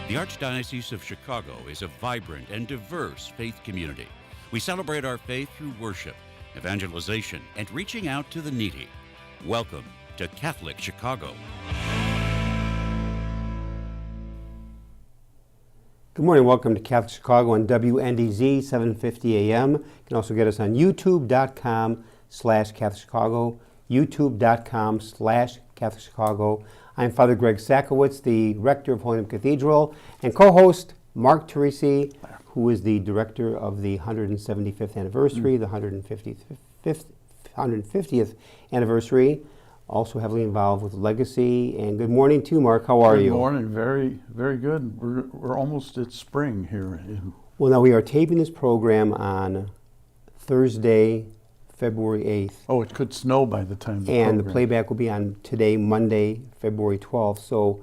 The Archdiocese of Chicago is a vibrant and diverse faith community. We celebrate our faith through worship, evangelization, and reaching out to the needy. Welcome to Catholic Chicago. Good morning. Welcome to Catholic Chicago on WNDZ 750 AM. You can also get us on youtube.com/Catholic Chicago, youtube.com/Catholic Chicago. I'm Father Greg Sakowicz, the rector of Holy Name Cathedral, and co-host Mark Teresi, who is the director of the 175th anniversary, the 150th anniversary, also heavily involved with Legacy. And good morning to you, Mark. How are you? Good morning. Very, very good. We're almost at spring here. Well, now we are taping this program on Thursday, February 8th. Oh, it could snow by the time the playback will be on today, Monday, February 12th. So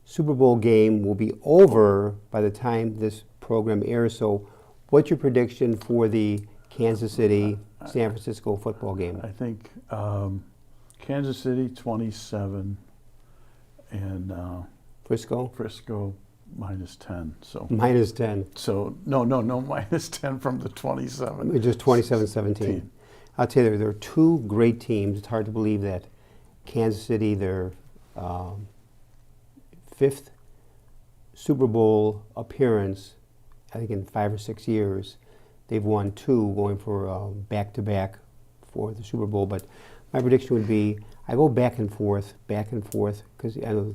Super Bowl game will be over by the time this program airs. So what's your prediction for the Kansas City, San Francisco football game? I think Kansas City 27 and Frisco -10. So -10. So no, -10 from the 27. Just 27-17. I'll tell you, there are two great teams. It's hard to believe that Kansas City, their fifth Super Bowl appearance, I think in 5 or 6 years. They've won two, going for back-to-back for the Super Bowl. But my prediction would be, I go back and forth, because I know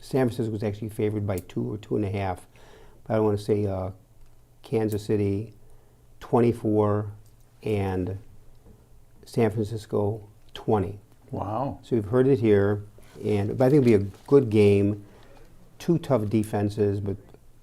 San Francisco was actually favored by 2 or 2.5. But I want to say Kansas City 24 and San Francisco 20. Wow. So you've heard it here, but I think it'll be a good game. Two tough defenses, but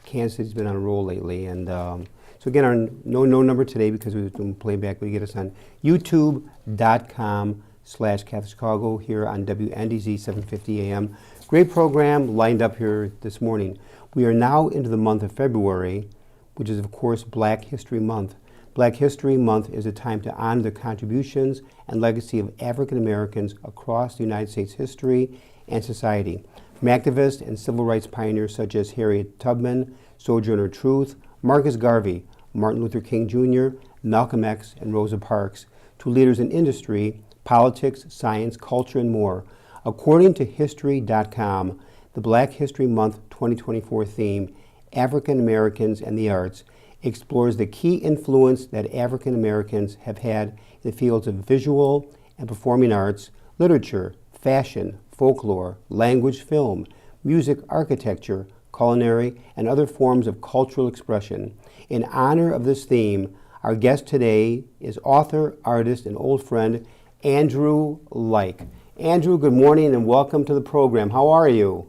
Kansas City's been on a roll lately. And so again, our no number today because we're doing playback, but you get us on youtube.com/Catholic Chicago here on WNDZ 750 AM. Great program lined up here this morning. We are now into the month of February, which is of course Black History Month. Black History Month is a time to honor the contributions and legacy of African Americans across the United States history and society. From activists and civil rights pioneers such as Harriet Tubman, Sojourner Truth, Marcus Garvey, Martin Luther King Jr., Malcolm X, and Rosa Parks, to leaders in industry, politics, science, culture, and more. According to History.com, the Black History Month 2024 theme, African Americans and the Arts, explores the key influence that African Americans have had in the fields of visual and performing arts, literature, fashion, folklore, language, film, music, architecture, culinary, and other forms of cultural expression. In honor of this theme, our guest today is author, artist, and old friend, Andrew Lyke. Andrew, good morning and welcome to the program. How are you?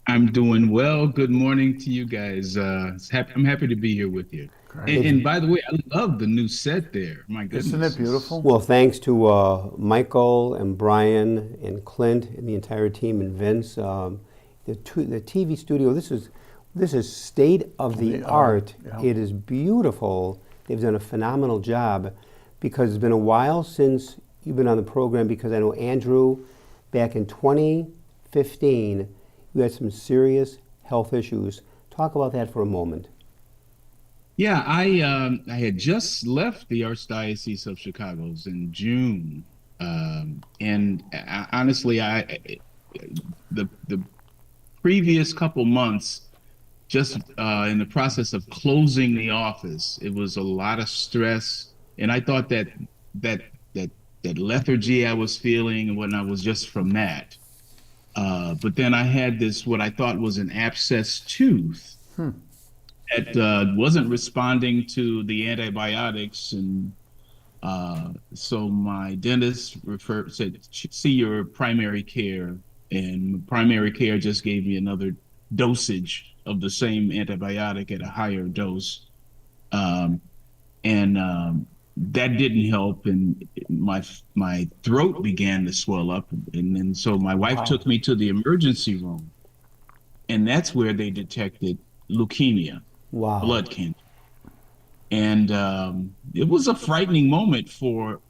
I'm doing well. Good morning to you guys. I'm happy to be here with you. And by the way, I love the new set there. My goodness. Isn't it beautiful? Well, thanks to Michael and Brian and Clint and the entire team and Vince. The TV studio, this is state of the art. Yeah. It is beautiful. They've done a phenomenal job because it's been a while since you've been on the program, because I know Andrew, back in 2015, you had some serious health issues. Talk about that for a moment. Yeah, I had just left the Archdiocese of Chicago in June, and honestly, the previous couple months, just in the process of closing the office, it was a lot of stress, and I thought that lethargy I was feeling and whatnot was just from that. But then I had this, what I thought was an abscess tooth that wasn't responding to the antibiotics. And so my dentist said, see your primary care. And primary care just gave me another dosage of the same antibiotic at a higher dose. That didn't help, and my throat began to swell up, and then so my wife took me to the emergency room, and that's where they detected leukemia, blood cancer, and it was a frightening moment for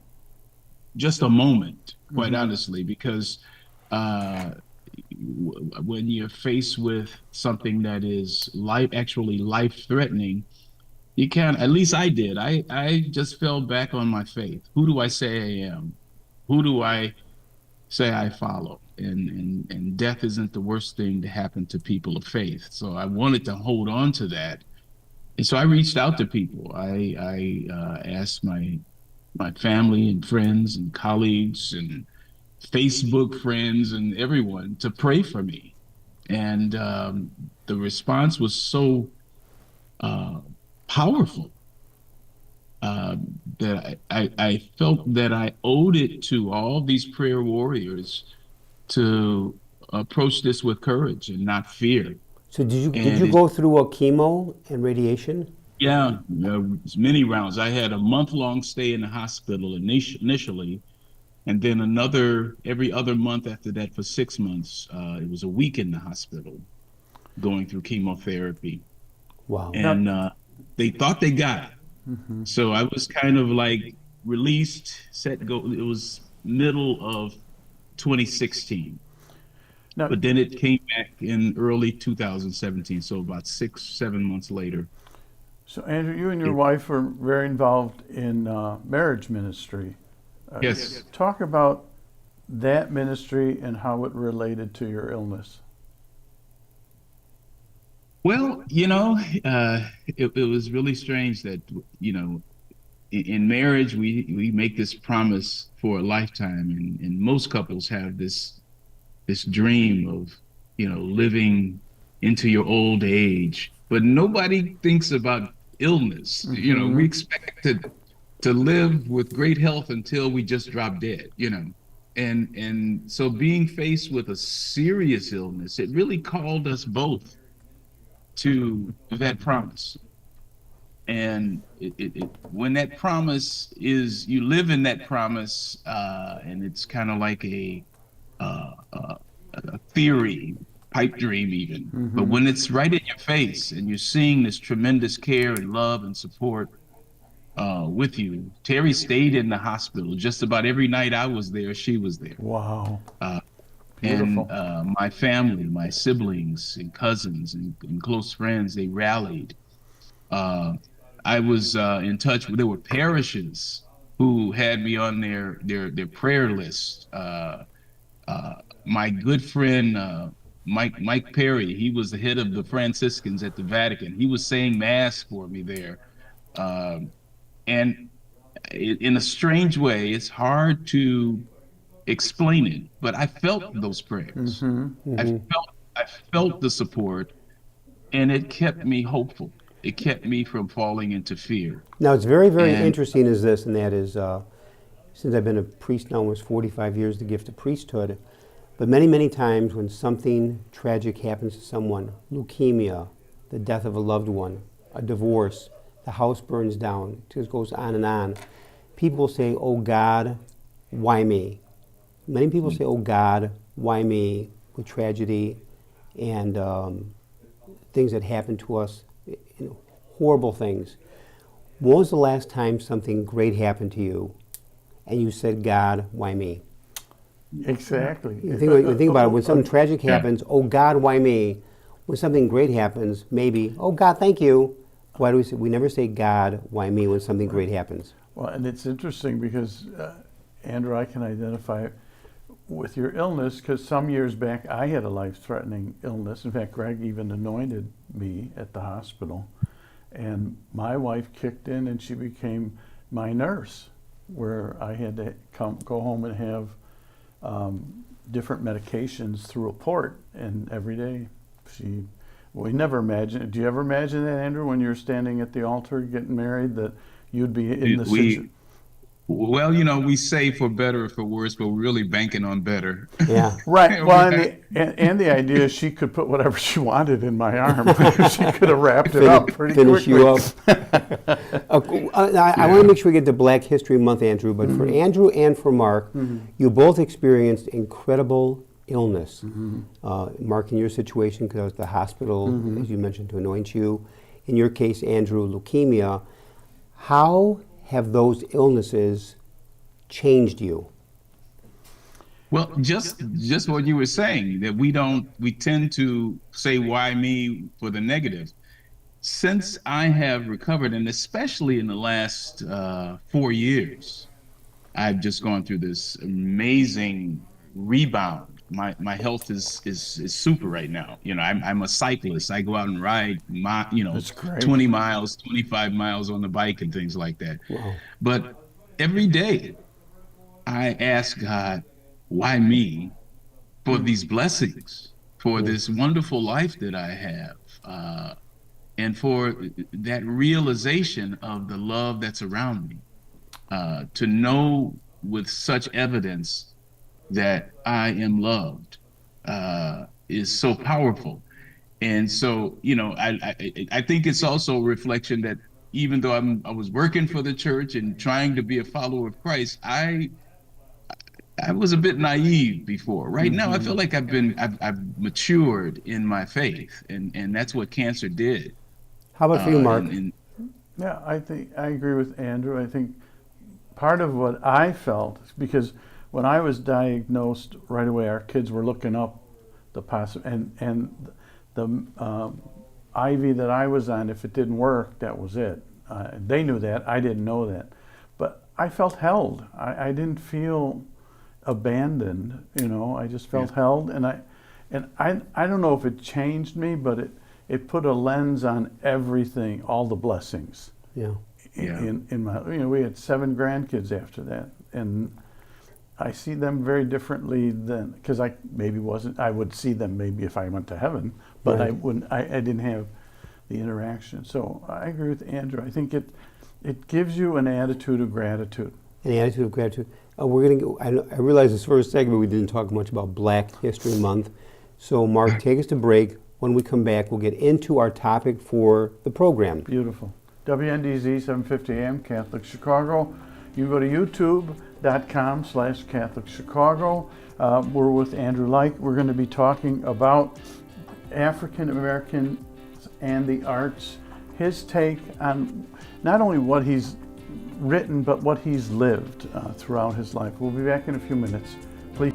just a moment, quite honestly, because when you're faced with something that is actually life-threatening, you can't, at least I did. I just fell back on my faith. Who do I say I am? Who do I say I follow? And death isn't the worst thing to happen to people of faith. So I wanted to hold on to that. And so I reached out to people. I asked my family and friends and colleagues and Facebook friends and everyone to pray for me. And the response was so powerful that I felt that I owed it to all these prayer warriors to approach this with courage and not fear. So did you go through a chemo and radiation? Yeah, many rounds. I had a month-long stay in the hospital initially, and then every other month after that for 6 months. It was a week in the hospital going through chemotherapy. Wow. And they thought they got it. Mm-hmm. So I was kind of like released, set, go. It was middle of 2016. Now, But then it came back in early 2017, so about 6-7 months later. so Andrew, you and your wife were very involved in marriage ministry. Yes. Talk about that ministry and how it related to your illness. Well, it was really strange that, in marriage, we make this promise for a lifetime, and most couples have this dream of, living into your old age, but nobody thinks about illness. Mm-hmm. We expect to live with great health until we just drop dead, and so being faced with a serious illness, it really called us both to that promise. And when that promise is, you live in that promise, and it's kind of like a theory, pipe dream even. Mm-hmm. But when it's right in your face and you're seeing this tremendous care and love and support with you. Terry stayed in the hospital. Just about every night I was there, she was there. Wow. And Beautiful. my family, my siblings and cousins and close friends, they rallied. I was in touch with, there were parishes who had me on their prayer list. My good friend, Mike Perry, he was the head of the Franciscans at the Vatican. He was saying mass for me there. And in a strange way, it's hard to explain it, but I felt those prayers. Mm-hmm. Mm-hmm. I felt the support, and it kept me hopeful. It kept me from falling into fear. Now, it's very, very And- interesting is this, and that is, since I've been a priest now almost 45 years, the gift of priesthood, but many, many times when something tragic happens to someone, leukemia, the death of a loved one, a divorce, the house burns down, it just goes on, people say, oh God, why me? Many people say, oh God, why me, with tragedy and things that happen to us, horrible things. When was the last time something great happened to you and you said, God, why me? Exactly. You think about it, when something tragic happens, oh God, why me? When something great happens, maybe, oh God, thank you. Why do we say, we never say, God, why me, when something great happens? Well, and it's interesting because, Andrew, I can identify with your illness because some years back I had a life-threatening illness. In fact, Greg even anointed me at the hospital. And my wife kicked in and she became my nurse, where I had to go home and have different medications through a port. And every day we never imagined. Do you ever imagine that, Andrew, when you're standing at the altar getting married, that you'd be in the situation? Well, we say for better or for worse, but we're really banking on better. Yeah. Right. Well, and the idea is she could put whatever she wanted in my arm. She could have wrapped it up pretty Finish quickly. you up. I want to make sure we get to Black History Month, Andrew, but for Andrew and for Mark, you both experienced incredible illness. Mark, in your situation, because I was at the hospital, as you mentioned, to anoint you. In your case, Andrew, leukemia. How have those illnesses changed you? Well, just what you were saying, that we tend to say why me for the negative. Since I have recovered, and especially in the last 4 years, I've just gone through this amazing rebound. My health is super right now. I'm a cyclist. I go out and ride That's great. 20 miles, 25 miles on the bike and things like that. Wow. But every day I ask God, why me, for these blessings, for this wonderful life that I have, and for that realization of the love that's around me. To know with such evidence that I am loved is so powerful. And so, I think it's also a reflection that even though I was working for the church and trying to be a follower of Christ, I was a bit naive before. Right now, I feel like I've matured in my faith, and that's what cancer did. How about for you, Mark? Yeah, I think I agree with Andrew. I think part of what I felt, because when I was diagnosed right away, our kids were looking up the and the IV that I was on, if it didn't work, that was it. They knew that. I didn't know that. But I felt held. I didn't feel abandoned. I just felt held. And I don't know if it changed me, but it put a lens on everything, all the blessings. Yeah. In my, we had 7 grandkids after that, and I see them very differently than, because I would see them maybe if I went to heaven, but Right. I wouldn't. I didn't have the interaction. So I agree with Andrew. I think it gives you an attitude of gratitude. An attitude of gratitude. We're going to. I realize this first segment we didn't talk much about Black History Month. So Mark, take us to break. When we come back, we'll get into our topic for the program. Beautiful. WNDZ 750 AM, Catholic Chicago. You go to youtube.com/Catholic Chicago. We're with Andrew Lyke. We're going to be talking about African Americans and the arts, his take on not only what he's written, but what he's lived throughout his life. We'll be back in a few minutes. Please.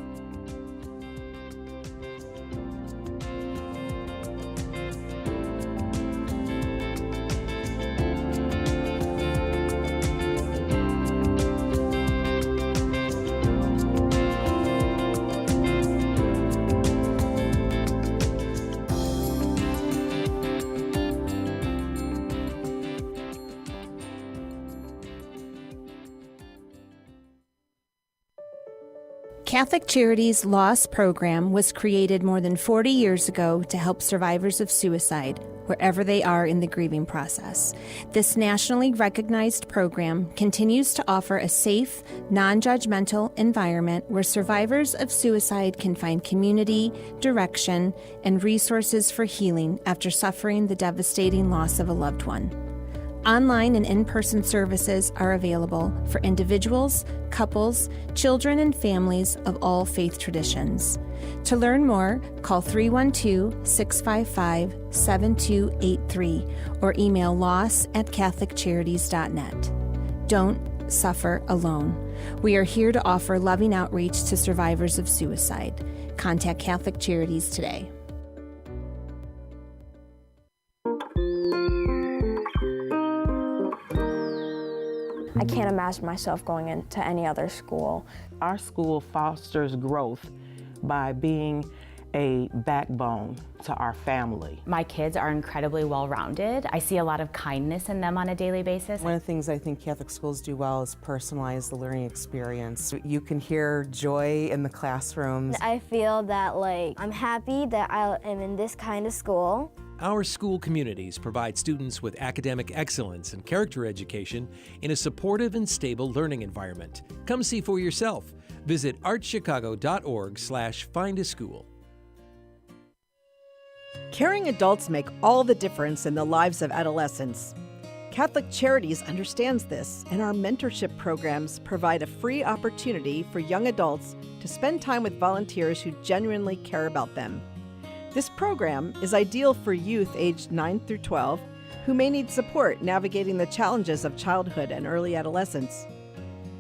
Catholic Charities' Loss program was created more than 40 years ago to help survivors of suicide wherever they are in the grieving process. This nationally recognized program continues to offer a safe, non-judgmental environment where survivors of suicide can find community, direction, and resources for healing after suffering the devastating loss of a loved one. Online and in-person services are available for individuals, couples, children, and families of all faith traditions. To learn more, call 312-655-7283 or email loss@catholiccharities.net. Don't suffer alone. We are here to offer loving outreach to survivors of suicide. Contact Catholic Charities today. I can't imagine myself going into any other school. Our school fosters growth by being a backbone to our family. My kids are incredibly well-rounded. I see a lot of kindness in them on a daily basis. One of the things I think Catholic schools do well is personalize the learning experience. You can hear joy in the classrooms. I feel that I'm happy that I am in this kind of school. Our school communities provide students with academic excellence and character education in a supportive and stable learning environment. Come see for yourself. Visit artchicago.org/findaschool. Caring adults make all the difference in the lives of adolescents. Catholic Charities understands this, and our mentorship programs provide a free opportunity for young adults to spend time with volunteers who genuinely care about them. This program is ideal for youth aged 9 through 12 who may need support navigating the challenges of childhood and early adolescence.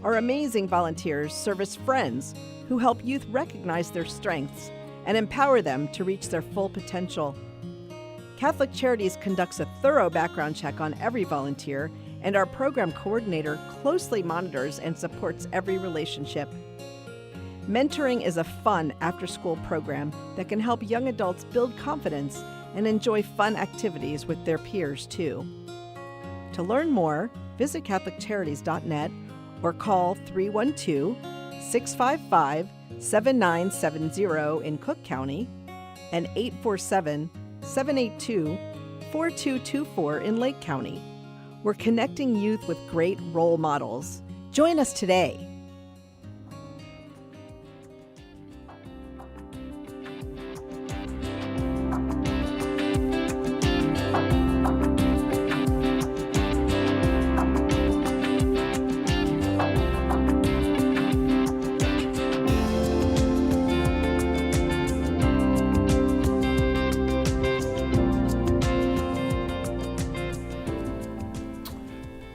Our amazing volunteers serve as friends who help youth recognize their strengths and empower them to reach their full potential. Catholic Charities conducts a thorough background check on every volunteer, and our program coordinator closely monitors and supports every relationship. Mentoring is a fun after-school program that can help young adults build confidence and enjoy fun activities with their peers, too. To learn more, visit CatholicCharities.net or call 312-655-7970 in Cook County and 847-782-4224 in Lake County. We're connecting youth with great role models. Join us today.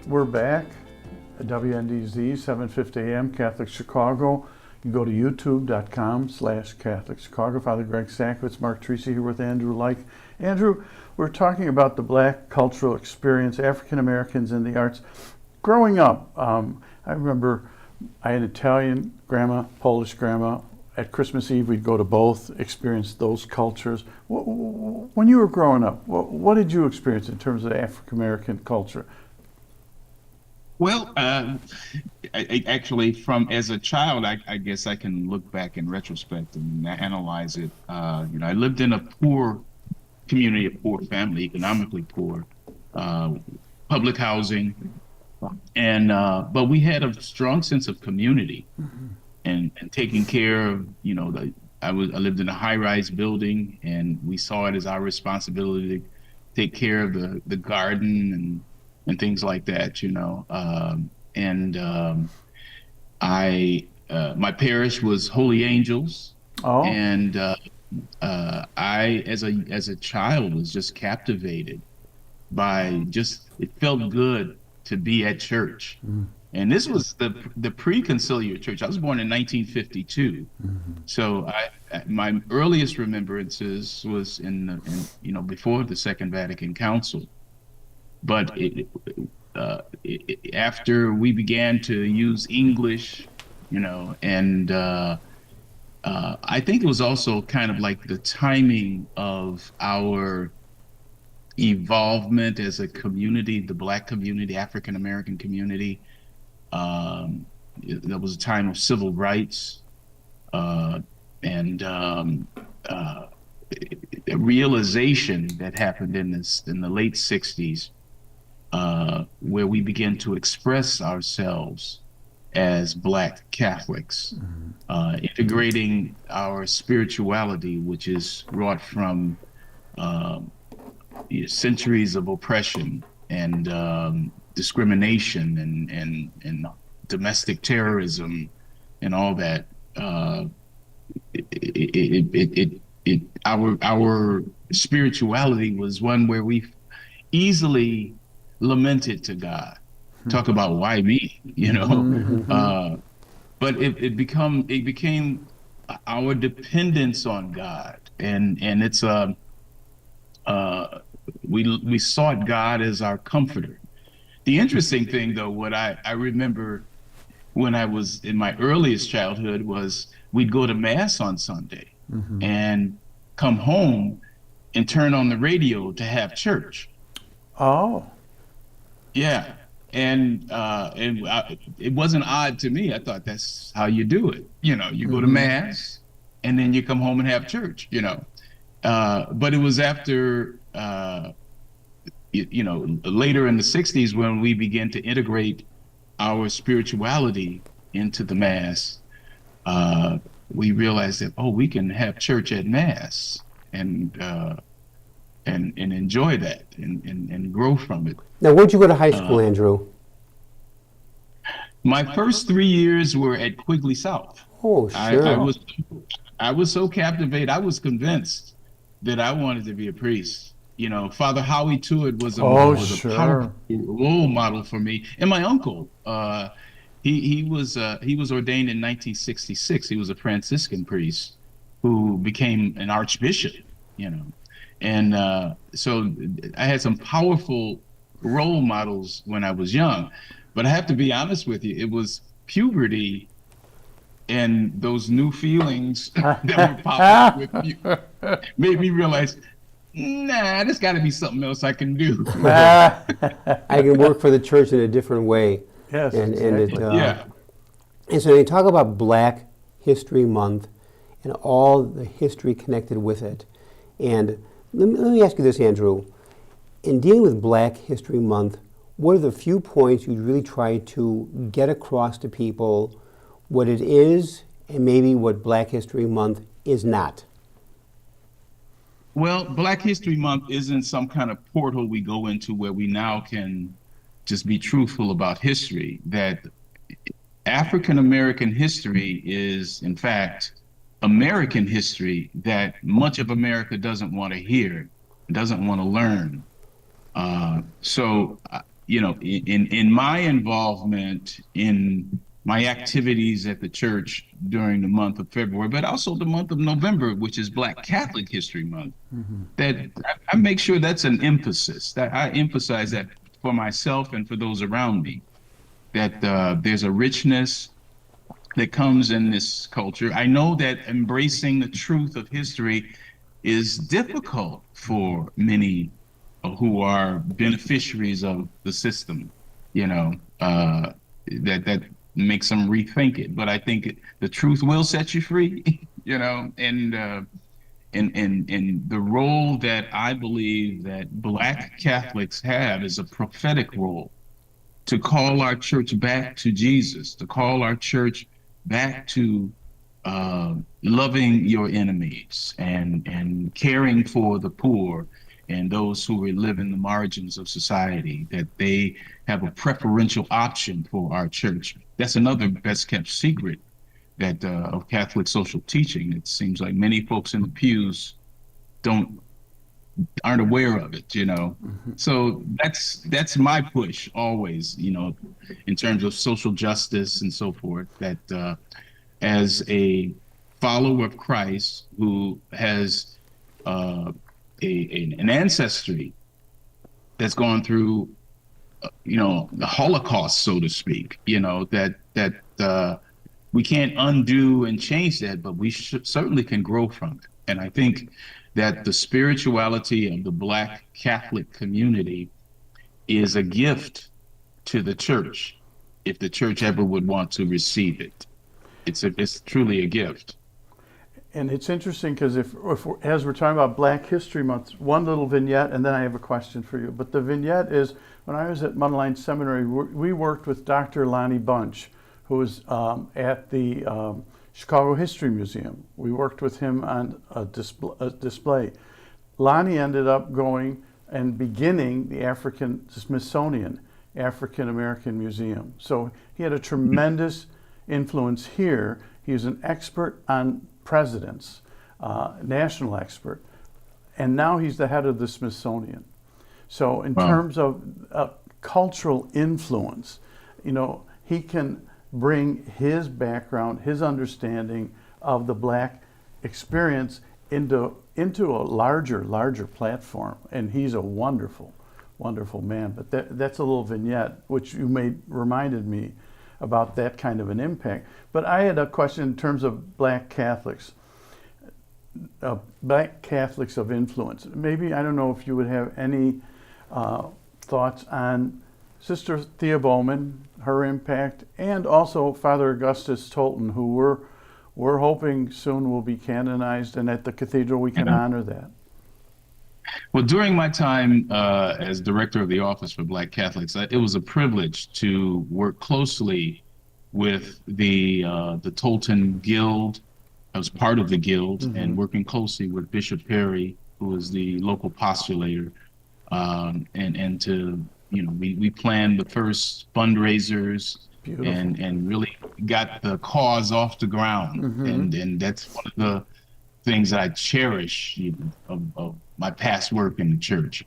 We're back at WNDZ 750 AM Catholic Chicago. You can go to youtube.com/Catholic Chicago. Father Greg Sakowitz, Mark Tracy here with Andrew Lyke. Andrew, we're talking about the Black cultural experience, African Americans in the arts. Growing up, I remember I had Italian grandma, Polish grandma. At Christmas Eve, we'd go to both, experience those cultures. When you were growing up, what did you experience in terms of African American culture? Well, I actually, from as a child, I guess I can look back in retrospect and analyze it. I lived in a poor community, a poor family, economically poor, public housing, and but we had a strong sense of community, and taking care of, I lived in a high-rise building, and we saw it as our responsibility to take care of the garden and things like that, my parish was Holy Angels. Oh. And I, as a child, was just captivated by it felt good to be at church. And this was the pre-conciliar church. I was born in 1952. So my earliest remembrances was before the Second Vatican Council. But after we began to use English, and I think it was also kind of like the timing of our evolvement as a community, the Black community, African American community. There was a time of civil rights, and a realization that happened in the late 60s. Where we begin to express ourselves as Black Catholics, integrating our spirituality, which is wrought from centuries of oppression and discrimination and domestic terrorism and all that. Our spirituality was one where we easily lamented to God. Talk about why me, but it became our dependence on God, and it's we sought God as our comforter. The interesting thing, though, what I remember when I was in my earliest childhood was we'd go to Mass on Sunday and come home and turn on the radio to have church. Oh. Yeah, and it wasn't odd to me. I thought that's how you do it. You go to Mass, and then you come home and have church. But it was after later in the 60s when we began to integrate our spirituality into the Mass. We realized that we can have church at Mass and enjoy that and grow from it. Now, where'd you go to high school, Andrew? My first 3 years were at Quigley South. Oh, sure. I was so captivated. I was convinced that I wanted to be a priest. Father Howie Tuitt was a powerful role model for me. And my uncle, He was ordained in 1966. He was a Franciscan priest who became an archbishop, you know. And so I had some powerful role models when I was young. But I have to be honest with you, it was puberty and those new feelings that were popping with you made me realize, nah, there's got to be something else I can do. I can work for the church in a different way. Yes, exactly. Yeah. And so you talk about Black History Month and all the history connected with it. And let me ask you this, Andrew. In dealing with Black History Month, what are the few points you really try to get across to people what it is and maybe what Black History Month is not? Well, Black History Month isn't some kind of portal we go into where we now can just be truthful about history. That African American history is, in fact, American history that much of America doesn't want to hear, doesn't want to learn. So, you know, in my involvement in my activities at the church during the month of February, but also the month of November, which is Black Catholic History Month, that I make sure that's an emphasis, that I emphasize that for myself and for those around me, that there's a richness that comes in this culture. I know that embracing the truth of history is difficult for many who are beneficiaries of the system, you know, that makes them rethink it. But I think the truth will set you free, you know, and the role that I believe that Black Catholics have is a prophetic role to call our church back to Jesus, to call our church back to loving your enemies and caring for the poor and those who live in the margins of society, that they have a preferential option for our church. That's another best kept secret that of Catholic social teaching. It seems like many folks in the pews aren't aware of it, you know. So that's my push always, you know, in terms of social justice and so forth, that as a follower of Christ who has an ancestry that's gone through, you know, the Holocaust, so to speak, you know, that we can't undo and change that, but we certainly can grow from it. And I think that the spirituality of the Black Catholic community is a gift to the church, if the church ever would want to receive it. It's truly a gift. And it's interesting because as we're talking about Black History Month, one little vignette, and then I have a question for you. But the vignette is, when I was at Mundelein Seminary, we worked with Dr. Lonnie Bunch, who was at the Chicago History Museum. We worked with him on a display. Lonnie ended up going and beginning the Smithsonian African American Museum. So he had a tremendous influence here. He was an expert on presidents, national expert, and now he's the head of the Smithsonian. So in terms of cultural influence, you know, he can bring his background, his understanding of the Black experience into a larger platform, and he's a wonderful man. But that's a little vignette which you reminded me about that kind of an impact. But I had a question in terms of Black Catholics, Black Catholics of influence. Maybe, I don't know if you would have any thoughts on Sister Thea Bowman, her impact, and also Father Augustus Tolton, who we're hoping soon will be canonized, and at the cathedral we can honor that. Well, during my time as director of the Office for Black Catholics, it was a privilege to work closely with the Tolton Guild. I was part of the Guild, and working closely with Bishop Perry, who is the local postulator, and to, you know, we planned the first fundraisers and really got the cause off the ground. And that's one of the things that I cherish, you know, of my past work in the church.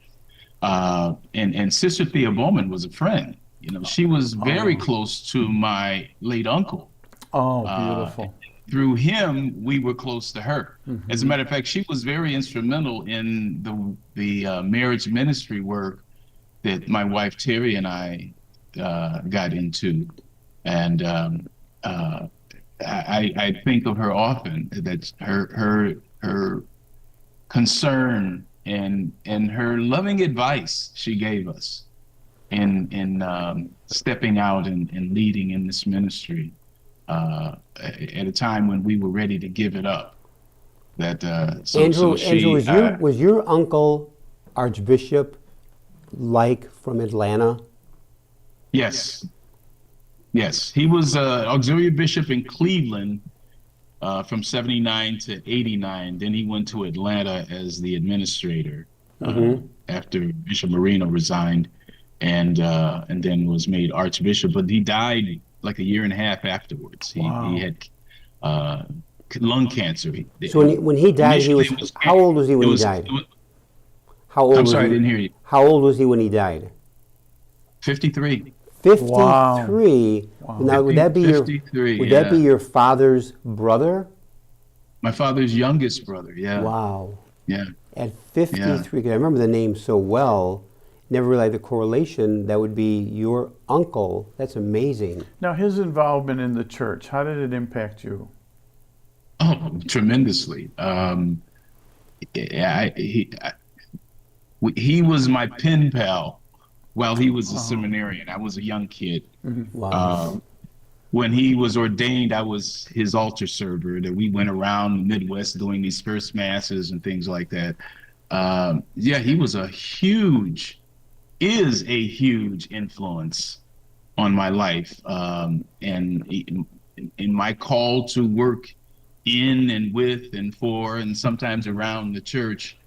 And Sister Thea Bowman was a friend. She was very close to my late uncle. Oh, beautiful. Through him, we were close to her. Mm-hmm. As a matter of fact, she was very instrumental in the marriage ministry work that my wife Terry and I got into, and I think of her often. That her concern and her loving advice she gave us in stepping out and leading in this ministry at a time when we were ready to give it up. Andrew, was your uncle Archbishop Lyke from Atlanta? Yes. He was auxiliary bishop in Cleveland from 79 to 89. Then he went to Atlanta as the administrator after Bishop Marino resigned, and then was made archbishop. But he died like a year and a half afterwards. He had lung cancer. So when he died, how old was he when he died? I'm sorry, I didn't hear you. How old was he when he died? 53. 53. Wow. Now, would that be that be your father's brother? My father's youngest brother. Yeah. Wow. Yeah. At 53, because I remember the name so well. Never realized the correlation. That would be your uncle. That's amazing. Now, his involvement in the church, how did it impact you? Oh, tremendously. He was my pen pal while he was a seminarian. I was a young kid. Wow. When he was ordained, I was his altar server, that we went around the Midwest doing these first masses and things like that. He was is a huge influence on my life. And in my call to work in and with and for and sometimes around the church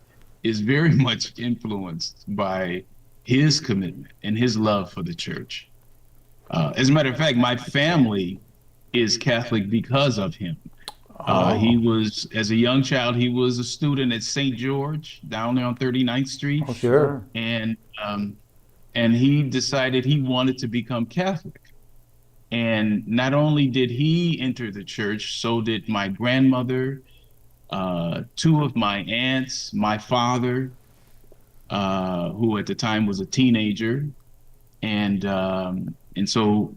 is very much influenced by his commitment and his love for the church. As a matter of fact, my family is Catholic because of him. He was, as a young child, he was a student at St. George down there on 39th Street. Oh, sure. And he decided he wanted to become Catholic. And not only did he enter the church, so did my grandmother, two of my aunts, my father, who at the time was a teenager. And so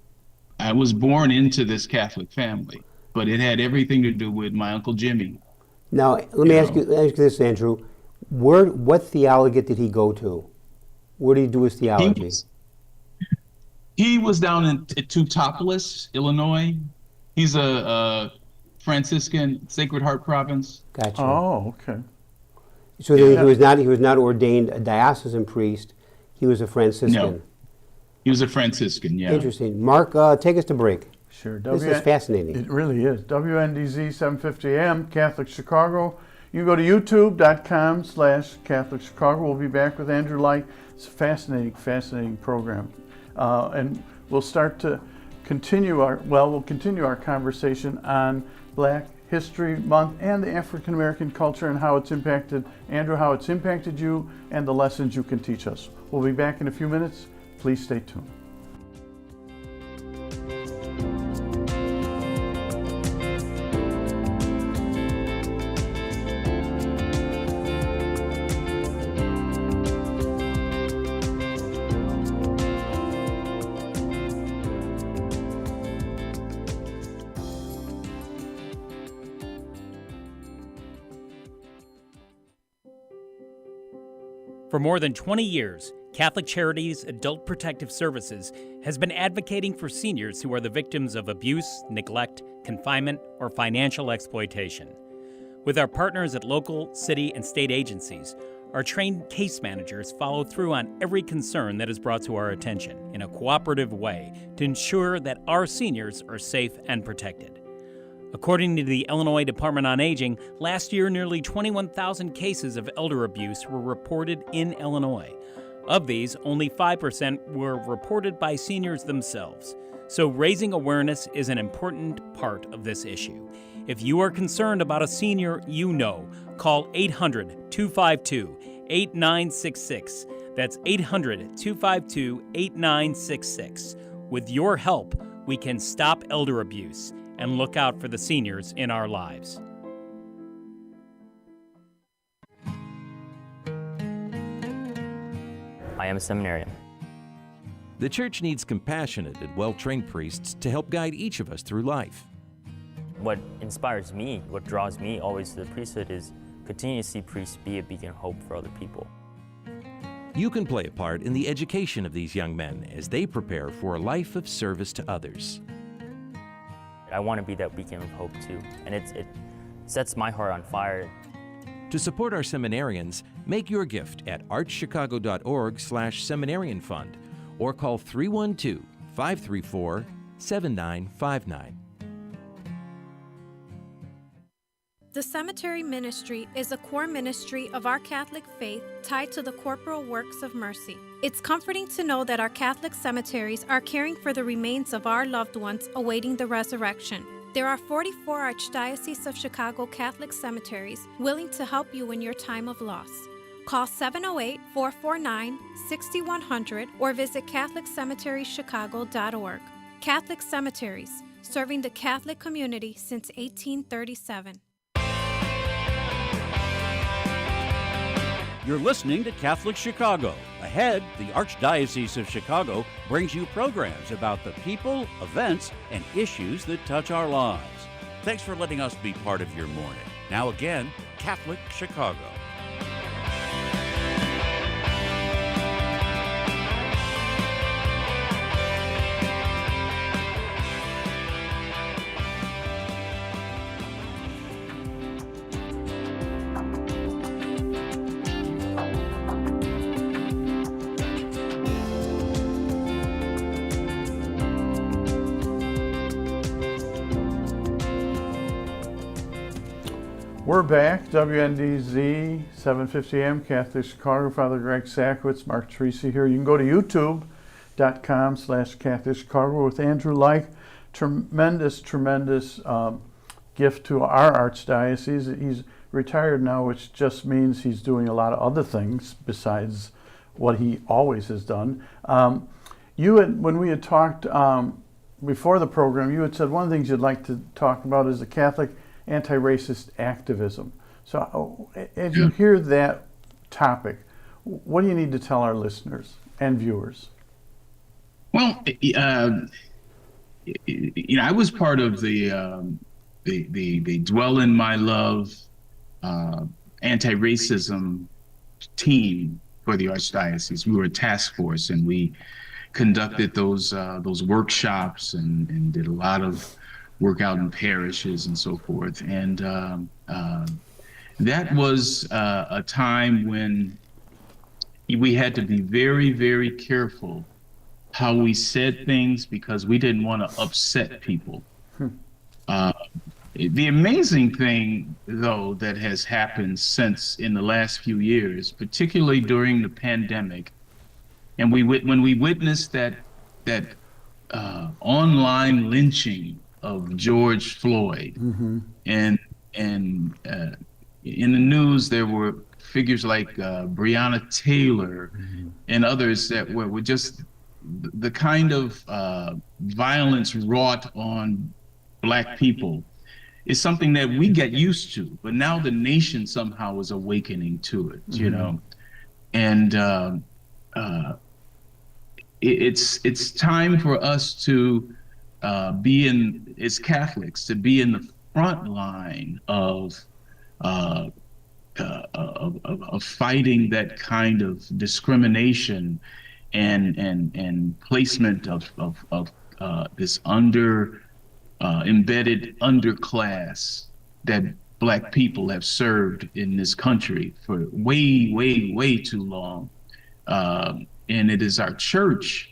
I was born into this Catholic family, but it had everything to do with my Uncle Jimmy. Now, let me ask you this, Andrew. What theology did he go to? Where did he do his theology? He was down in Teutopolis, Illinois. He's a Franciscan, Sacred Heart Province. Gotcha. Oh, okay. So he was not ordained a diocesan priest. He was a Franciscan. No, he was a Franciscan. Yeah. Interesting. Mark, take us to break. Sure. This is fascinating. It really is. WNDZ 750 AM, Catholic Chicago. You can go to youtube.com/Catholic Chicago. We'll be back with Andrew Lyke. It's a fascinating program. And we'll start to continue our conversation on Black History Month and the African American culture and how it's impacted, Andrew, how it's impacted you and the lessons you can teach us. We'll be back in a few minutes. Please stay tuned. For more than 20 years, Catholic Charities Adult Protective Services has been advocating for seniors who are the victims of abuse, neglect, confinement, or financial exploitation. With our partners at local, city, and state agencies, our trained case managers follow through on every concern that is brought to our attention in a cooperative way to ensure that our seniors are safe and protected. According to the Illinois Department on Aging, last year nearly 21,000 cases of elder abuse were reported in Illinois. Of these, only 5% were reported by seniors themselves. So raising awareness is an important part of this issue. If you are concerned about a senior you know, call 800-252-8966. That's 800-252-8966. With your help, we can stop elder abuse and look out for the seniors in our lives. I am a seminarian. The church needs compassionate and well-trained priests to help guide each of us through life. What inspires me, what draws me always to the priesthood is continue to see priests be a beacon of hope for other people. You can play a part in the education of these young men as they prepare for a life of service to others. I want to be that beacon of hope too, and it sets my heart on fire. To support our seminarians, make your gift at archchicago.org/seminarian fund or call 312-534-7959. The cemetery ministry is a core ministry of our Catholic faith tied to the corporal works of mercy. It's comforting to know that our Catholic cemeteries are caring for the remains of our loved ones awaiting the resurrection. There are 44 Archdiocese of Chicago Catholic cemeteries willing to help you in your time of loss. Call 708-449-6100 or visit CatholicCemeteriesChicago.org. Catholic Cemeteries, serving the Catholic community since 1837. You're listening to Catholic Chicago. Ahead, the Archdiocese of Chicago brings you programs about the people, events, and issues that touch our lives. Thanks for letting us be part of your morning. Now again, Catholic Chicago. We're back, WNDZ, 750 AM, Catholic Chicago. Father Greg Sakowicz, Mark Teresi here. You can go to youtube.com/Catholic Chicago with Andrew Lyke. Tremendous gift to our Archdiocese. He's retired now, which just means he's doing a lot of other things besides what he always has done. When we had talked before the program, you had said one of the things you'd like to talk about is the Catholic anti-racist activism. So as you hear that topic, what do you need to tell our listeners and viewers? Well, I was part of the Dwell in My Love anti-racism team for the Archdiocese. We were a task force, and we conducted those workshops and did a lot of work out in parishes and so forth. And that was a time when we had to be very, very careful how we said things because we didn't want to upset people. The amazing thing, though, that has happened since in the last few years, particularly during the pandemic, and when we witnessed that online lynching of George Floyd, and in the news there were figures like Breonna Taylor and others that were just the kind of violence wrought on Black people is something that we get used to, but now the nation somehow is awakening to it, you know, and it's time for us to as Catholics, to be in the front line of fighting that kind of discrimination and placement of this embedded underclass that Black people have served in this country for way too long, and it is our church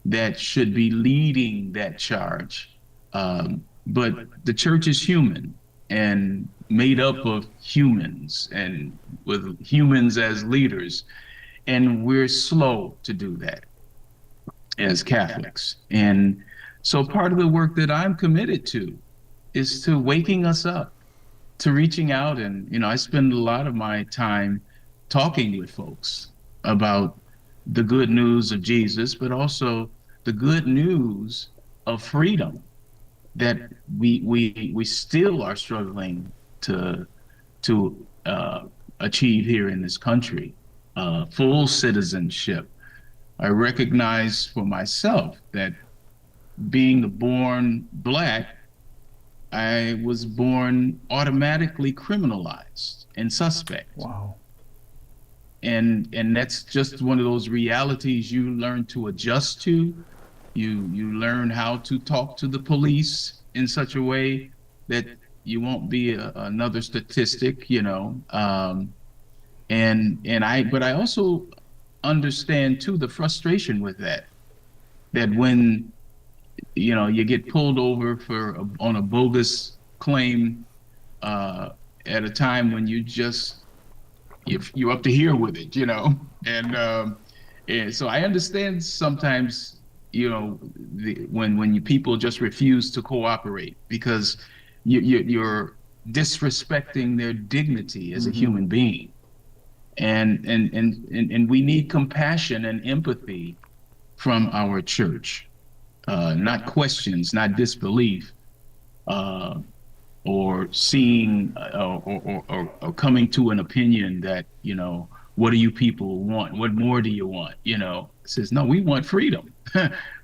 that should be leading that charge. But the church is human and made up of humans and with humans as leaders. And we're slow to do that as Catholics. And so part of the work that I'm committed to is to waking us up, to reaching out. And, I spend a lot of my time talking with folks about the good news of Jesus, but also the good news of freedom that we still are struggling to achieve here in this country. Full citizenship. I recognize for myself that being born Black, I was born automatically criminalized and suspect. Wow. And that's just one of those realities you learn to adjust to. You learn how to talk to the police in such a way that you won't be another statistic, you know. But I also understand too the frustration with that when, you know, you get pulled over on a bogus claim at a time when you're up to here with it, you know. And so I understand sometimes, you know, when people just refuse to cooperate because you're disrespecting their dignity as a human being. And we need compassion and empathy from our church, not questions, not disbelief, or seeing or coming to an opinion that, you know, what do you people want? What more do you want? You know, it says, no, we want freedom.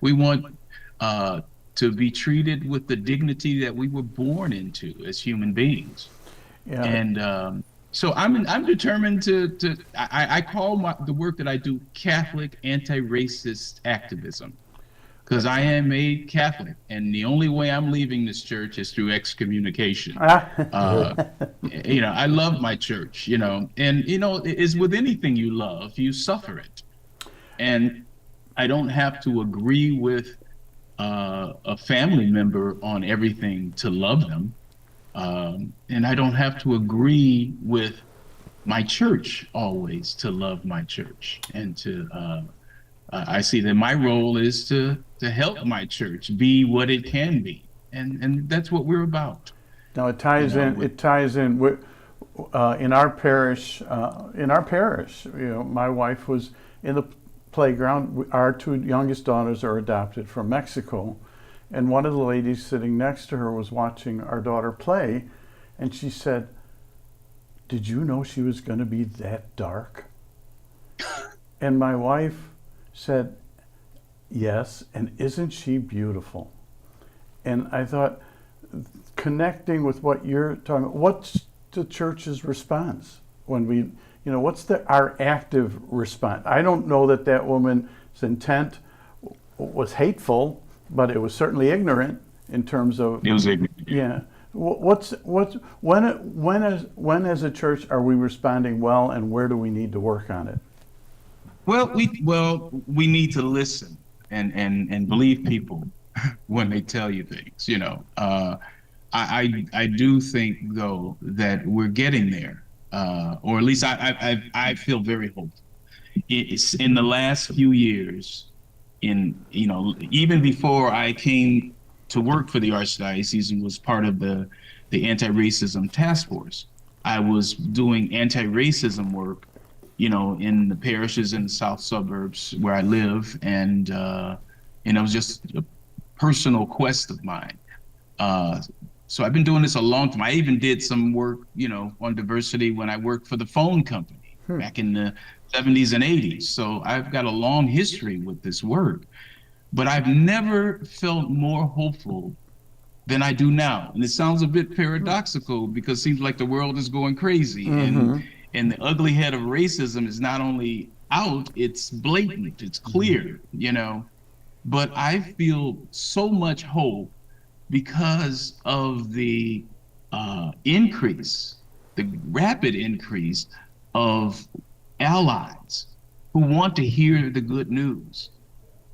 We want to be treated with the dignity that we were born into as human beings. Yeah. And so I'm determined to I call the work that I do Catholic anti-racist activism, because I am a Catholic, and the only way I'm leaving this church is through excommunication. You know, I love my church, you know, and, you know, it's with anything you love, you suffer it. And I don't have to agree with a family member on everything to love them. And I don't have to agree with my church always to love my church. And I see that my role is to help my church be what it can be. And that's what we're about. Now it ties in with, in our parish, you know, my wife was in the playground. Our two youngest daughters are adopted from Mexico. And one of the ladies sitting next to her was watching our daughter play, and she said, "Did you know she was going to be that dark?" And my wife said, "Yes, and isn't she beautiful?" And I thought, connecting with what you're talking about, what's the church's response when we, you know, what's our active response? I don't know that woman's intent was hateful, but it was certainly ignorant in terms of. It was ignorant. Yeah. When as a church are we responding well, and where do we need to work on it? Well, we need to listen and believe people when they tell you things, you know. I do think though that we're getting there, or at least I feel very hopeful. It's in the last few years, you know, even before I came to work for the Archdiocese and was part of the anti-racism task force, I was doing anti-racism work, you know, in the parishes in the south suburbs where I live, and it was just a personal quest of mine. So I've been doing this a long time. I even did some work, you know, on diversity when I worked for the phone company back in the 70s and 80s. So I've got a long history with this work, but I've never felt more hopeful than I do now. And it sounds a bit paradoxical because it seems like the world is going crazy, and the ugly head of racism is not only out, it's blatant, it's clear, you know. But I feel so much hope because of the increase, the rapid increase of allies who want to hear the good news,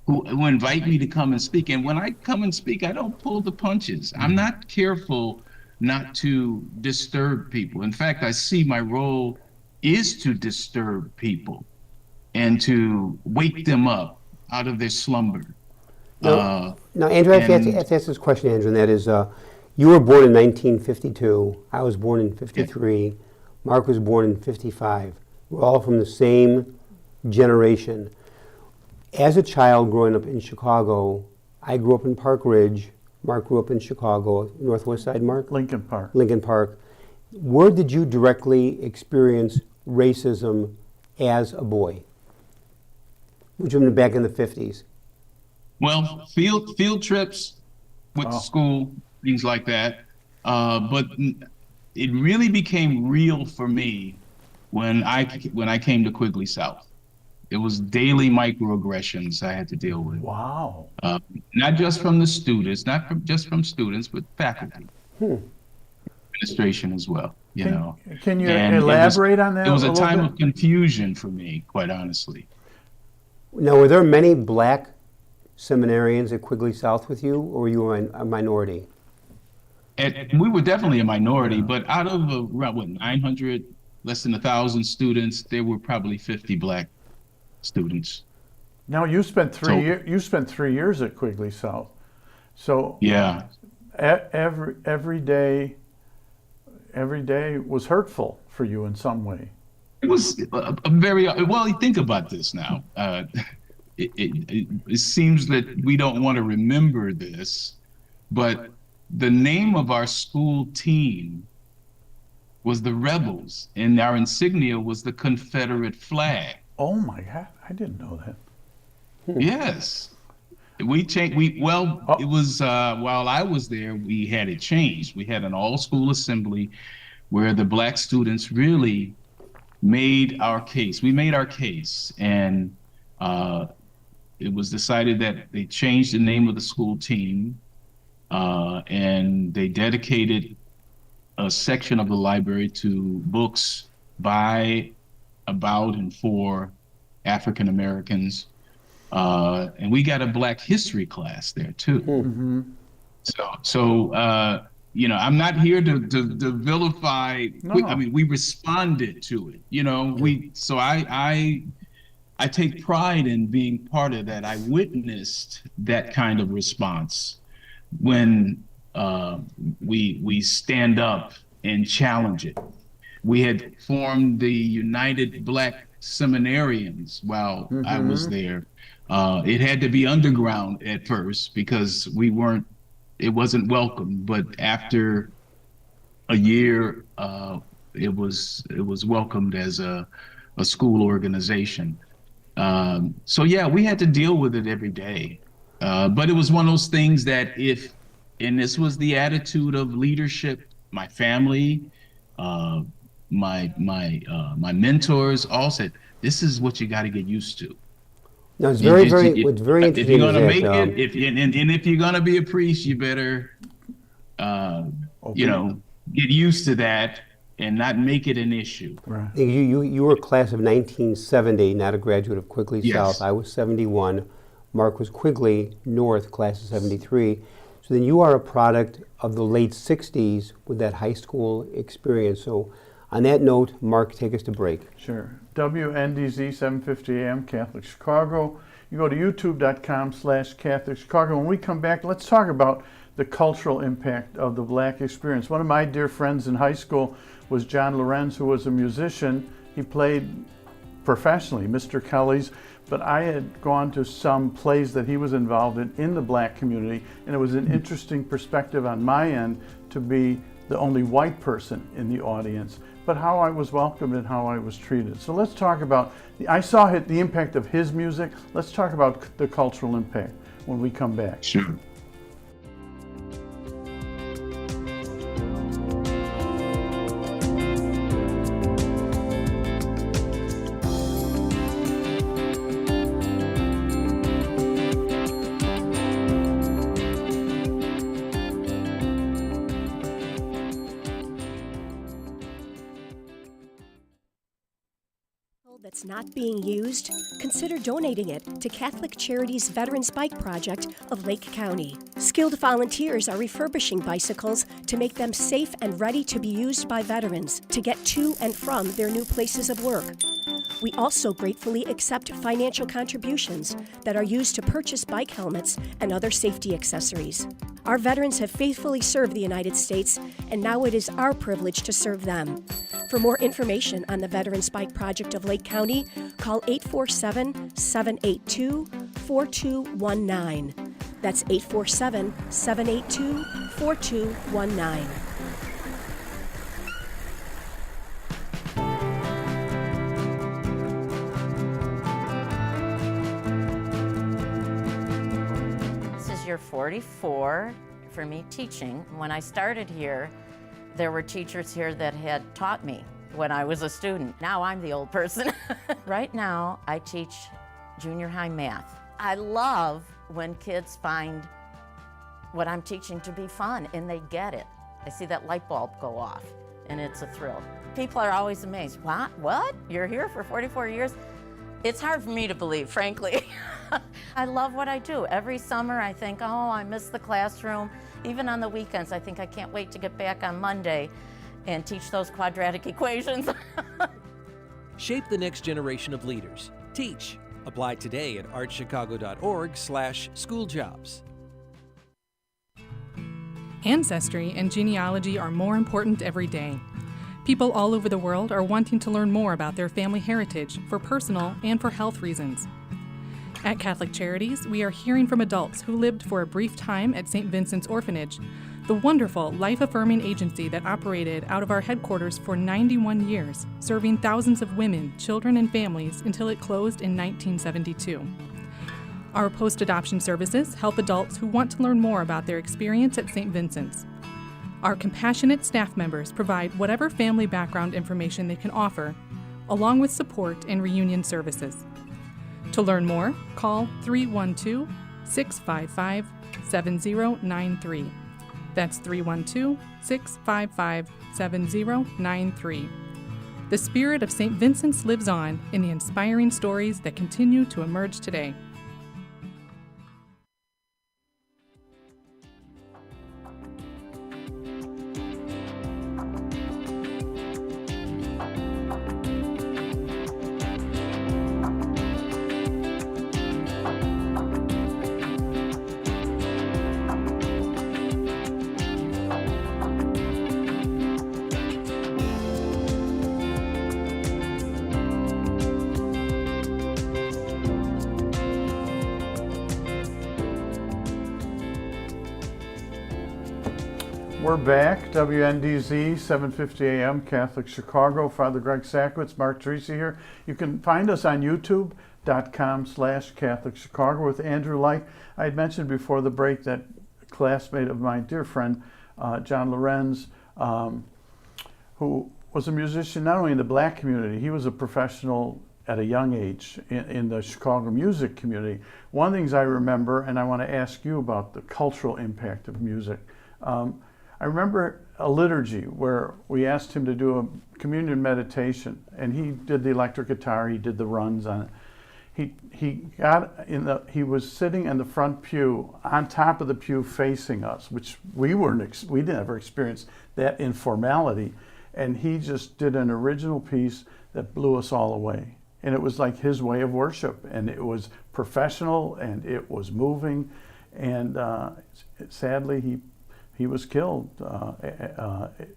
who invite me to come and speak. And when I come and speak, I don't pull the punches. I'm not careful not to disturb people. In fact, I see my role is to disturb people and to wake them up out of their slumber. Now, Andrew, I have to ask this question, Andrew, and that is, you were born in 1952. I was born in 53. Yeah. Mark was born in 55. We're all from the same generation. As a child growing up in Chicago, I grew up in Park Ridge. Mark grew up in Chicago, Northwest Side, Mark? Lincoln Park. Lincoln Park. Where did you directly experience racism as a boy? Which would have been back in the 50s. Well, field trips with the school, things like that. But it really became real for me when I came to Quigley South. It was daily microaggressions I had to deal with. Wow. Not just from the students, just from students, but faculty, administration as well. Can you elaborate on that? It was a time bit? of confusion for me, quite honestly. Now, were there many black seminarians at Quigley South with you, or were you a minority? We were definitely a minority, but out of 900, less than 1,000 students, there were probably 50 black students. Now you spent 3 years. You spent 3 years at Quigley South, so yeah. Every day was hurtful for you in some way. It was a very well. Think about this now. It seems that we don't want to remember this, but the name of our school team was the Rebels, and our insignia was the Confederate flag. Oh my God, I didn't know that. Yes. We changed. It was while I was there, we had it changed. We had an all-school assembly where the black students really made our case. We made our case, and it was decided that they changed the name of the school team, and they dedicated a section of the library to books by, about, and for African Americans. And we got a Black history class there too. Mm-hmm. So I'm not here to vilify. No. I mean, we responded to it. I take pride in being part of that. I witnessed that kind of response when we stand up and challenge it. We had formed the United Black Seminarians while I was there. It had to be underground at first because it wasn't welcome, but after a year, it was welcomed as a school organization. So yeah, we had to deal with it every day. But it was one of those things that and this was the attitude of leadership, my family, my mentors all said, this is what you got to get used to. No, it's very interesting. If you're gonna make it, if you're gonna be a priest, you better, get used to that and not make it an issue. Right. You were a class of 1970, not a graduate of Quigley South. I was 71. Mark was Quigley North, class of 73. So then you are a product of the late 60s with that high school experience. So on that note, Mark, take us to break. Sure. WNDZ 750 AM, Catholic Chicago. You go to youtube.com/Catholic Chicago. When we come back, let's talk about the cultural impact of the Black experience. One of my dear friends in high school was John Lorenz, who was a musician. He played professionally, Mr. Kelly's, but I had gone to some plays that he was involved in the Black community, and it was an interesting perspective on my end to be the only white person in the audience, but how I was welcomed and how I was treated. So let's talk about, I saw the impact of his music. Let's talk about the cultural impact when we come back. Sure. That's not being used, consider donating it to Catholic Charities Veterans Bike Project of Lake County. Skilled volunteers are refurbishing bicycles to make them safe and ready to be used by veterans to get to and from their new places of work. We also gratefully accept financial contributions that are used to purchase bike helmets and other safety accessories. Our veterans have faithfully served the United States, and now it is our privilege to serve them. For more information on the Veterans Bike Project of Lake County, call 847-782 4219. That's 847-782-4219. This is year 44 for me teaching. When I started here, there were teachers here that had taught me when I was a student. Now I'm the old person. Right now, I teach junior high math. I love when kids find what I'm teaching to be fun and they get it. I see that light bulb go off and it's a thrill. People are always amazed. What? You're here for 44 years? It's hard for me to believe, frankly. I love what I do. Every summer I think, oh, I miss the classroom. Even on the weekends, I think I can't wait to get back on Monday and teach those quadratic equations. Shape the next generation of leaders. Teach. Apply today at artchicago.org/schooljobs. Ancestry and genealogy are more important every day. People all over the world are wanting to learn more about their family heritage for personal and for health reasons. At Catholic Charities, we are hearing from adults who lived for a brief time at St. Vincent's Orphanage, the wonderful life-affirming agency that operated out of our headquarters for 91 years, serving thousands of women, children, and families until it closed in 1972. Our post-adoption services help adults who want to learn more about their experience at St. Vincent's. Our compassionate staff members provide whatever family background information they can offer, along with support and reunion services. To learn more, call 312-655-7093. That's 312-655-7093. The spirit of St. Vincent's lives on in the inspiring stories that continue to emerge today. We're back, WNDZ, 750 AM, Catholic Chicago. Father Greg Sakowicz, Mark Teresi here. You can find us on youtube.com/Catholic Chicago with Andrew Lyke. I had mentioned before the break that classmate of my dear friend, John Lorenz, who was a musician not only in the black community, he was a professional at a young age in the Chicago music community. One of the things I remember, and I want to ask you about the cultural impact of music. I remember a liturgy where we asked him to do a communion meditation, and he did the electric guitar, he did the runs on it. He was sitting in the front pew, on top of the pew facing us, which we never experienced that informality. And he just did an original piece that blew us all away. And it was like his way of worship, and it was professional, and it was moving. And sadly, he was killed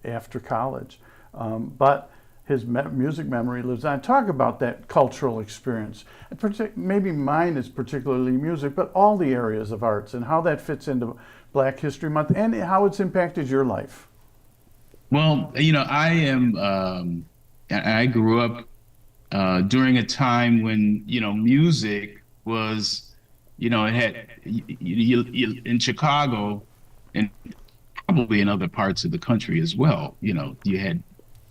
after college. But his music memory lives on. Talk about that cultural experience. Maybe mine is particularly music, but all the areas of arts and how that fits into Black History Month and how it's impacted your life. Well, I grew up during a time when, music was, it had, in Chicago, and probably in other parts of the country as well, you had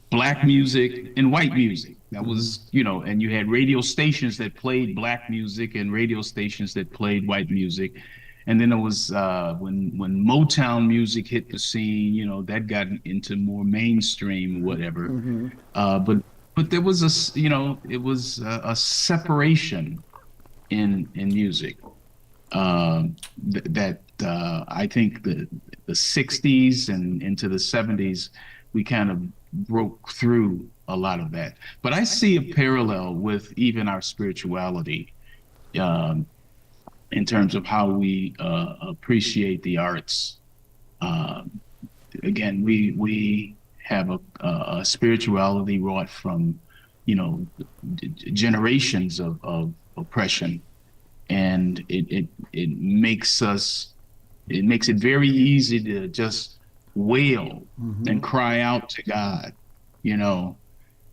Black music and white music. That was, and you had radio stations that played Black music and radio stations that played white music. And then it was when Motown music hit the scene, that got into more mainstream, whatever. Mm-hmm. But there was it was a separation in music that I think the 60s and into the 70s, we kind of broke through a lot of that. But I see a parallel with even our spirituality in terms of how we appreciate the arts. Again, we have a spirituality wrought from, generations of oppression. and it makes it very easy to just wail and cry out to God, you know,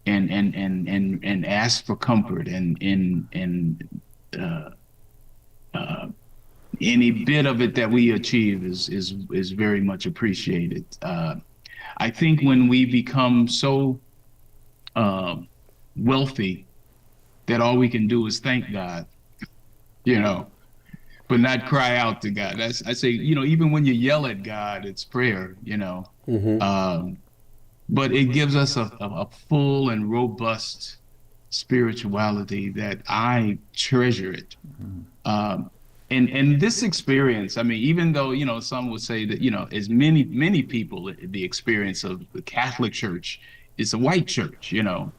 and ask for comfort, and any bit of it that we achieve is very much appreciated. I think when we become so wealthy that all we can do is thank God, you know, but not cry out to God. I say, you know, even when you yell at God, it's prayer, you know. But it gives us a full and robust spirituality that I treasure it. And this experience, I mean, even though, you know, some would say that, you know, as many people, the experience of the Catholic Church is a white church, you know,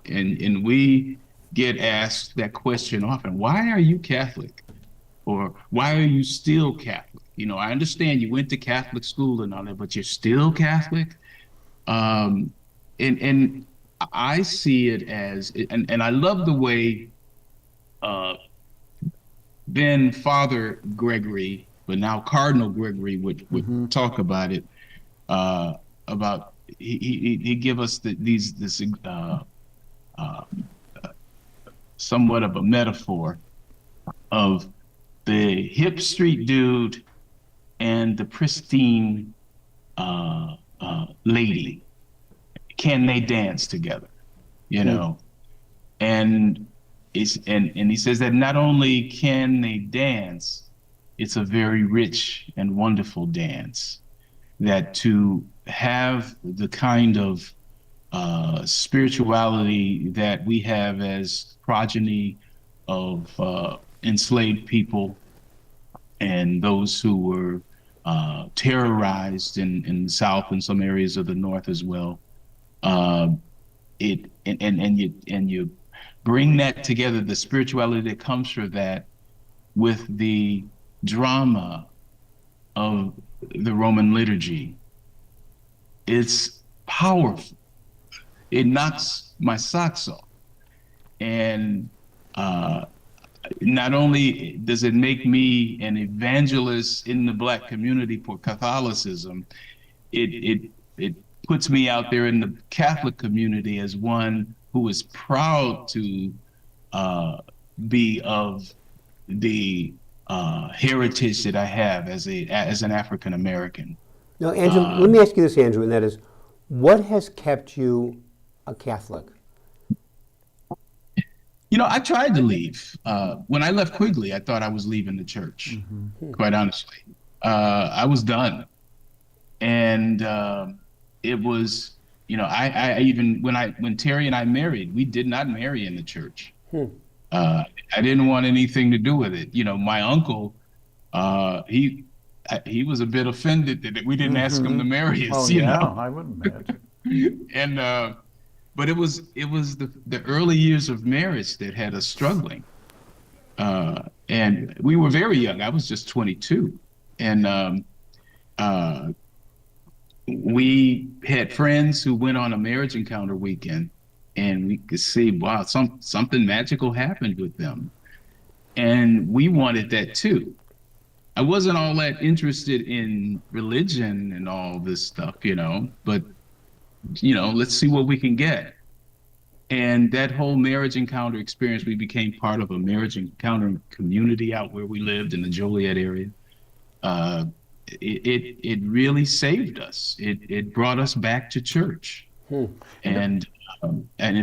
and we get asked that question often: why are you Catholic? Or why are you still Catholic? You know, I understand you went to Catholic school and all that, but you're still Catholic. And I see it as, and I love the way then Father Gregory, but now Cardinal Gregory would talk about it. About he give us this somewhat of a metaphor of the hip street dude and the pristine lady. Can they dance together? You know, and he says that not only can they dance, it's a very rich and wonderful dance. That to have the kind of spirituality that we have as progeny of enslaved people and those who were terrorized in the South and some areas of the North as well. You bring that together, the spirituality that comes from that, with the drama of the Roman liturgy. It's powerful. It knocks my socks off. And not only does it make me an evangelist in the Black community for Catholicism, it puts me out there in the Catholic community as one who is proud to be of the heritage that I have as an African American. Now, Andrew, let me ask you this, Andrew, and that is, what has kept you a Catholic? You know, I tried to leave. When I left Quigley, I thought I was leaving the church, quite honestly. I was done. And it was, you know, I even, when Terry and I married, we did not marry in the church. I didn't want anything to do with it. You know, my uncle, he was a bit offended that we didn't ask him to marry us. Oh, you yeah, know? I wouldn't imagine. And but it was the early years of marriage that had us struggling, and we were very young. I was just 22, and we had friends who went on a marriage encounter weekend, and we could see, wow, something magical happened with them, and we wanted that too. I wasn't all that interested in religion and all this stuff, you know, but, you know, let's see what we can get. And that whole marriage encounter experience, we became part of a marriage encounter community out where we lived in the Joliet area. It really saved us. It brought us back to church. And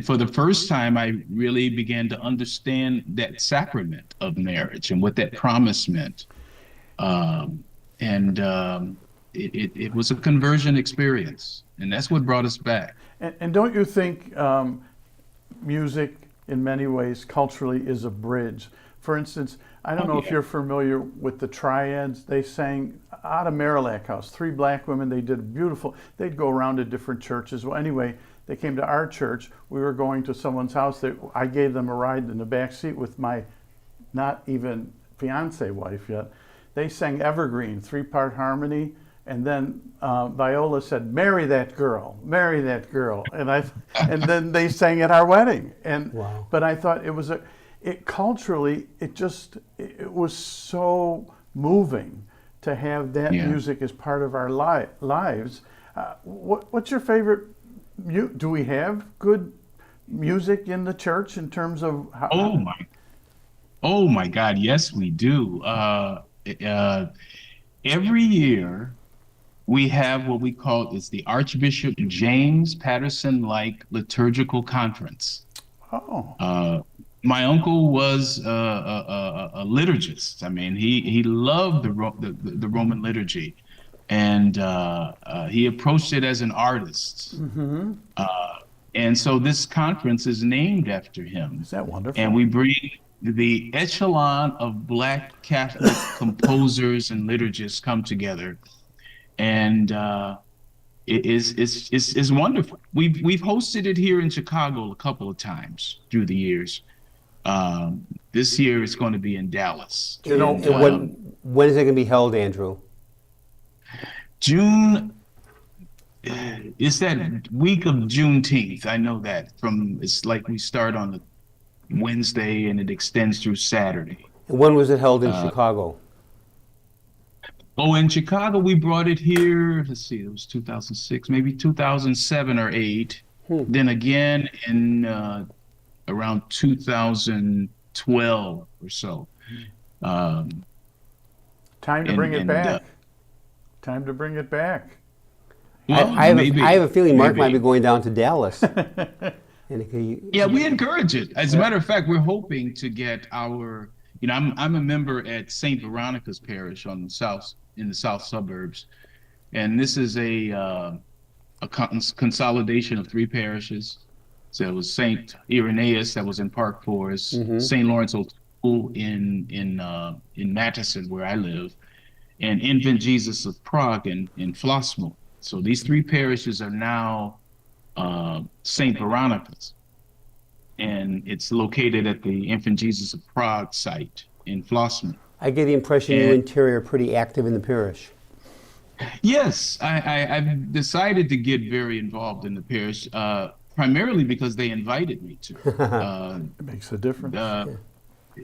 for the first time, I really began to understand that sacrament of marriage and what that promise meant. It was a conversion experience, and that's what brought us back. And don't you think music, in many ways, culturally, is a bridge? For instance, I don't know if you're familiar with the Triads. They sang out of Marillac House, 3 Black women. They did beautiful. They'd go around to different churches. Well, anyway, they came to our church. We were going to someone's house. I gave them a ride in the back seat with my not even fiance wife yet. They sang Evergreen, 3-part harmony, and then Viola said, "Marry that girl, and then they sang at our wedding. And wow. But I thought it was culturally, it was so moving to have that music as part of our lives. What's your favorite? Do we have good music in the church in terms of how? Oh my God, yes, we do. Every year we have what we call is the Archbishop James Patterson Lyke Liturgical Conference. My uncle was a liturgist. I mean, he loved the Roman liturgy, and he approached it as an artist. Mm-hmm. And so this conference is named after him. Is that wonderful? And we bring the echelon of Black Catholic composers and liturgists come together, and it's wonderful. We've hosted it here in Chicago a couple of times through the years. This year it's going to be in Dallas. When is it going to be held, Andrew? June. It's that week of Juneteenth. I know that. It's like we start on the Wednesday and it extends through Saturday. And when was it held in Chicago? Oh, in Chicago, we brought it here, let's see, it was 2006, maybe 2007 or 8. Then again in around 2012 or so. Time to bring it back. Time to bring it back. Well, I have a feeling Mark might be going down to Dallas. Yeah, we encourage it. As a matter of fact, we're hoping to get I'm a member at St. Veronica's Parish in the south suburbs, and this is a consolidation of 3 parishes. So it was St. Irenaeus that was in Park Forest, St. Lawrence O'Toole in Madison, where I live, and Infant Jesus of Prague in Flossmoor. So these 3 parishes are now St. Veronica's, and it's located at the Infant Jesus of Prague site in Flossmoor. I get the impression you and Terry are pretty active in the parish. Yes, I've decided to get very involved in the parish, primarily because they invited me to. It makes a difference.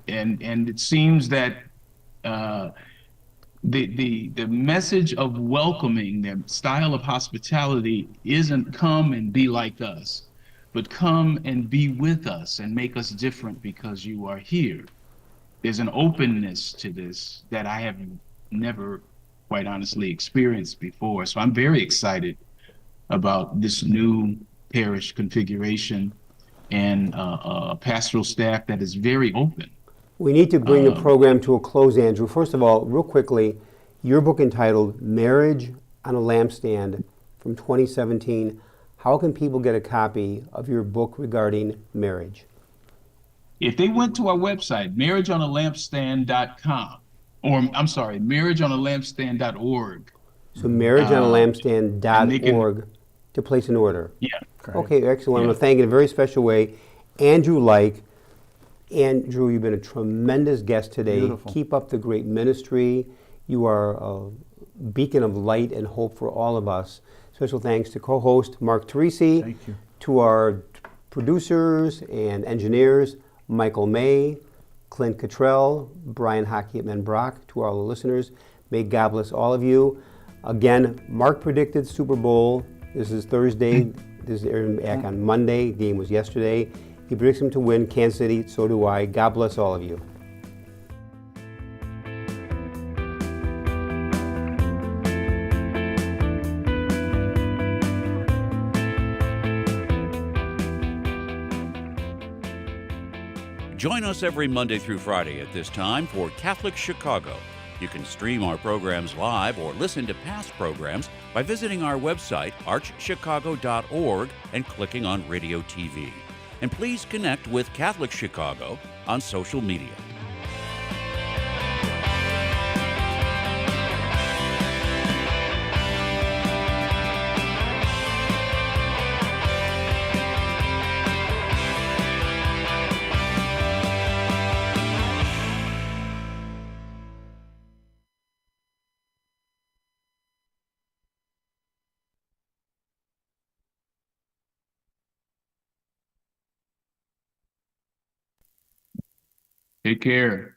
And it seems that the message of welcoming, their style of hospitality isn't come and be like us, but come and be with us and make us different because you are here. There's an openness to this that I have never, quite honestly, experienced before. So I'm very excited about this new parish configuration and a pastoral staff that is very open. We need to bring the program to a close, Andrew. First of all, real quickly, your book entitled Marriage on a Lampstand from 2017. How can people get a copy of your book regarding marriage? If they went to our website, marriageonalampstand.com, or I'm sorry, marriageonalampstand.org. So marriageonalampstand.org to place an order. Yeah. Okay, excellent. I want to thank you in a very special way, Andrew Lyke. Andrew, you've been a tremendous guest today. Beautiful. Keep up the great ministry. You are a beacon of light and hope for all of us. Special thanks to co-host Mark Teresi. Thank you. To our producers and engineers, Michael May, Clint Cottrell, Brian Hockey at Brock. To all the listeners, may God bless all of you. Again, Mark predicted Super Bowl. This is Thursday. This is airing back on Monday. The game was yesterday. He predicts him to win Kansas City. So do I. God bless all of you. Join us every Monday through Friday at this time for Catholic Chicago. You can stream our programs live or listen to past programs by visiting our website, archchicago.org, and clicking on Radio TV. And please connect with Catholic Chicago on social media. Take care.